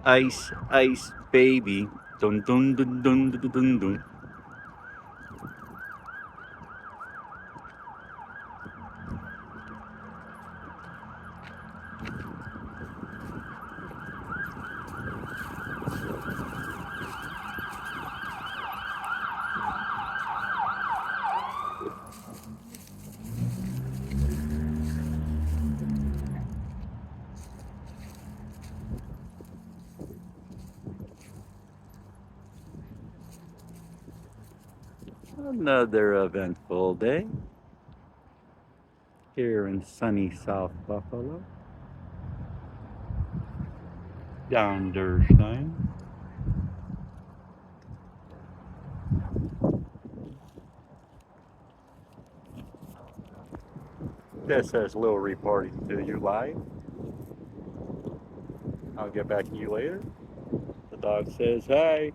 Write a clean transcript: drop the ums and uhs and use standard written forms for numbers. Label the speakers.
Speaker 1: Ice, ice, baby. Dun dun dun dun dun dun dun. Another eventful day here in sunny South Buffalo. Donderstein. This says Lil reporting to you live. I'll get back to you later. The dog says hi.